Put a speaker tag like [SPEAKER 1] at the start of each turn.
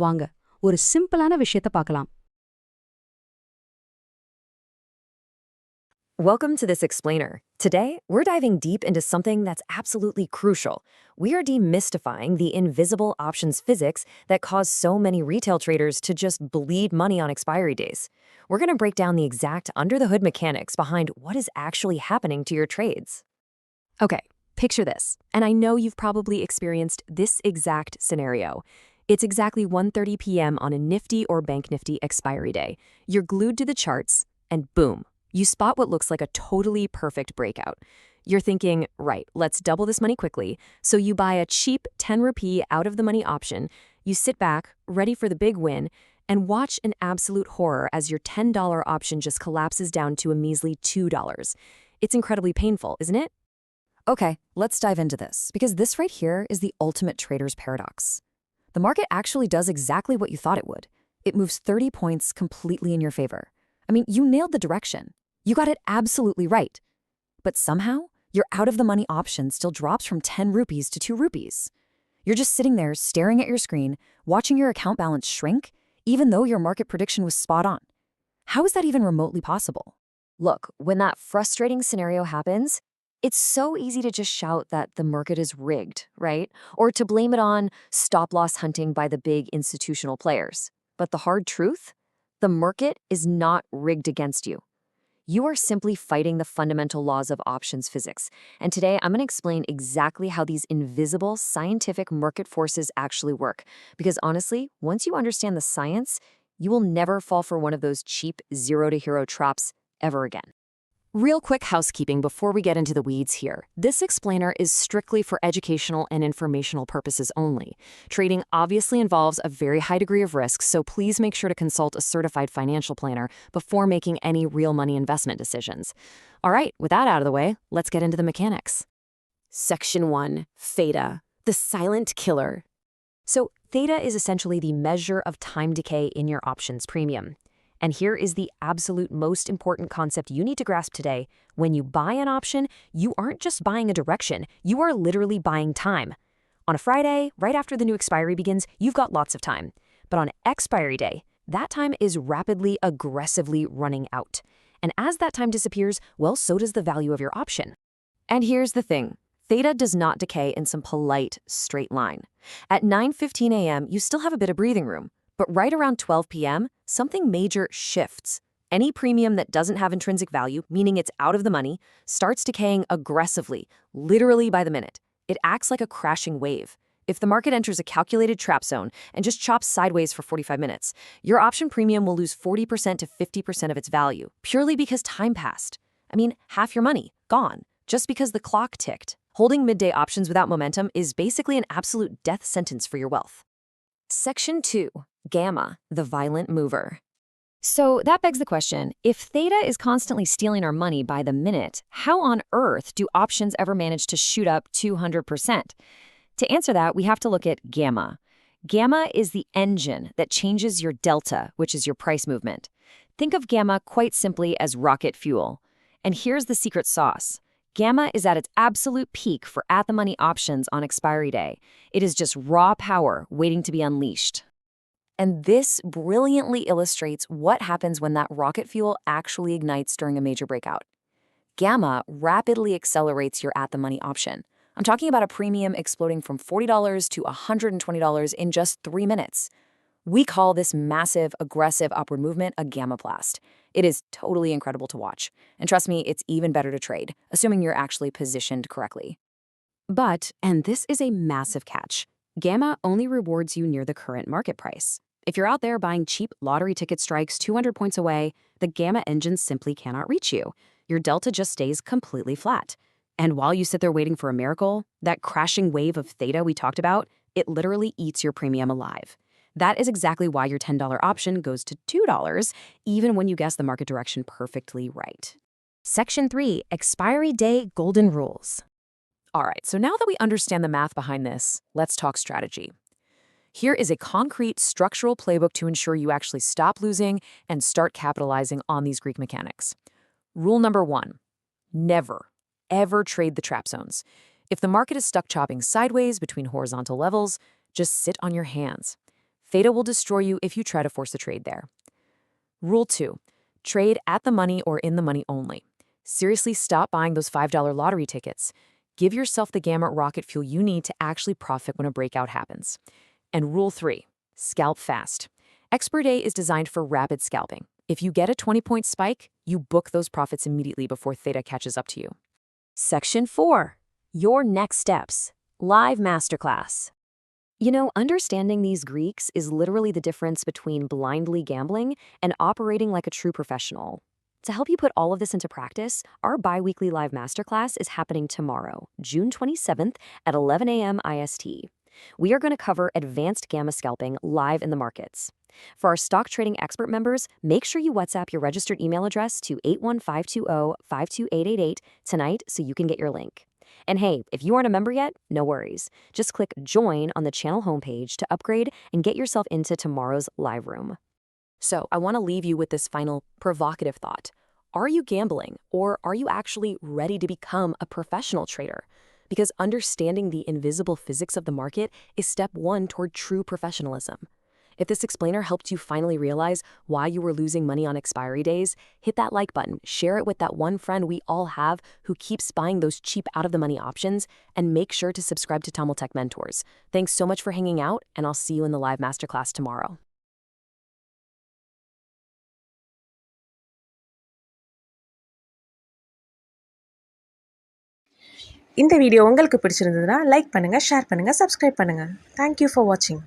[SPEAKER 1] வாங்க ஒரு சிம்பிளான விஷயத்தை பார்க்கலாம்.
[SPEAKER 2] Welcome to this explainer. Today, we're diving deep into something that's absolutely crucial. We are demystifying the invisible options physics that cause so many retail traders to just bleed money on expiry days. We're going to break down the exact under-the-hood mechanics behind what is actually happening to your trades. Okay, picture this, and I know you've probably experienced this exact scenario. It's exactly 1:30 p.m. on a Nifty or Bank Nifty expiry day. You're glued to the charts, and boom. You spot what looks like a totally perfect breakout. You're thinking, right, let's double this money quickly. So you buy a cheap 10 rupee out of the money option, you sit back, ready for the big win, and watch an absolute horror as your $10 option just collapses down to a measly $2. It's incredibly painful, isn't it? Okay, let's dive into this, because this right here is the ultimate trader's paradox. The market actually does exactly what you thought it would. It moves 30 points completely in your favor. I mean, you nailed the direction. You got it absolutely right. But somehow, your out-of-the-money option still drops from 10 rupees to 2 rupees. You're just sitting there staring at your screen, watching your account balance shrink, even though your market prediction was spot on. How is that even remotely possible? Look, when that frustrating scenario happens, it's so easy to just shout that the market is rigged, right? Or to blame it on stop-loss hunting by the big institutional players. But the hard truth? The market is not rigged against you. You are simply fighting the fundamental laws of options physics. And today, I'm going to explain exactly how these invisible scientific market forces actually work. Because honestly, once you understand the science, you will never fall for one of those cheap zero-to-hero traps ever again. Real quick housekeeping before we get into the weeds here. This explainer is strictly for educational and informational purposes only. Trading obviously involves a very high degree of risk, so please make sure to consult a certified financial planner before making any real money investment decisions. All right, with that out of the way, let's get into the mechanics. Section 1, Theta, the silent killer. So Theta is essentially the measure of time decay in your options premium. And here is the absolute most important concept you need to grasp today. When you buy an option, you aren't just buying a direction, you are literally buying time. On a Friday, right after the new expiry begins, you've got lots of time. But on expiry day, that time is rapidly, aggressively running out. And as that time disappears, well, so does the value of your option. And here's the thing. Theta does not decay in some polite, straight line. At 9:15 a.m., you still have a bit of breathing room. But right around 12 p.m., something major shifts. Any premium that doesn't have intrinsic value, meaning it's out of the money, starts decaying aggressively, literally by the minute. It acts like a crashing wave. If the market enters a calculated trap zone and just chops sideways for 45 minutes, your option premium will lose 40% to 50% of its value, purely because time passed. I mean, half your money, gone, just because the clock ticked. Holding midday options without momentum is basically an absolute death sentence for your wealth. Section 2, Gamma, the violent mover. So that begs the question, if Theta is constantly stealing our money by the minute, how on earth do options ever manage to shoot up 200%? To answer that, we have to look at Gamma. Gamma is the engine that changes your delta, which is your price movement. Think of Gamma quite simply as rocket fuel. And here's the secret sauce. Gamma is at its absolute peak for at-the-money options on expiry day. It is just raw power waiting to be unleashed. And this brilliantly illustrates what happens when that rocket fuel actually ignites during a major breakout. Gamma rapidly accelerates your at-the-money option. I'm talking about a premium exploding from $40 to $120 in just 3 minutes. We call this massive, aggressive upward movement a gamma blast. It is totally incredible to watch. And trust me, it's even better to trade, assuming you're actually positioned correctly. But, and this is a massive catch, Gamma only rewards you near the current market price. If you're out there buying cheap lottery ticket strikes 200 points away, the Gamma engine simply cannot reach you. Your delta just stays completely flat. And while you sit there waiting for a miracle, that crashing wave of Theta we talked about, it literally eats your premium alive. That is exactly why your $10 option goes to $2, even when you guess the market direction perfectly right. Section 3, Expiry Day Golden Rules. All right, so now that we understand the math behind this, let's talk strategy. Here is a concrete structural playbook to ensure you actually stop losing and start capitalizing on these Greek mechanics. Rule number 1, never, ever trade the trap zones. If the market is stuck chopping sideways between horizontal levels, just sit on your hands. Theta will destroy you if you try to force a trade there. Rule 2. Trade at the money or in the money only. Seriously stop buying those $5 lottery tickets. Give yourself the gamma rocket fuel you need to actually profit when a breakout happens. And Rule 3. Scalp fast. Expert Day is designed for rapid scalping. If you get a 20-point spike, you book those profits immediately before Theta catches up to you.
[SPEAKER 3] Section 4. Your next steps. Live Masterclass.
[SPEAKER 2] You know, understanding these Greeks is literally the difference between blindly gambling and operating like a true professional. To help you put all of this into practice, our bi-weekly live masterclass is happening tomorrow, June 27th at 11 a.m. IST. We are going to cover advanced gamma scalping live in the markets. For our stock trading expert members, make sure you WhatsApp your registered email address to 81520-52888 tonight so you can get your link. And hey, if you aren't a member yet, no worries. Just click Join on the channel homepage to upgrade and get yourself into tomorrow's live room. So, I want to leave you with this final provocative thought. Are you gambling, or are you actually ready to become a professional trader? Because understanding the invisible physics of the market is step 1 toward true professionalism. If this explainer helped you finally realize why you were losing money on expiry days, hit that like button, share it with that one friend we all have who keeps buying those cheap out-of-the-money options, and make sure to subscribe to TamilTechMentors. Thanks so much for hanging out, and I'll see you in the live masterclass tomorrow.
[SPEAKER 4] இந்த video உங்களுக்கு பிடிச்சிருந்ததுன்னா like பண்ணுங்க, share பண்ணுங்க, subscribe பண்ணுங்க. Thank you for watching.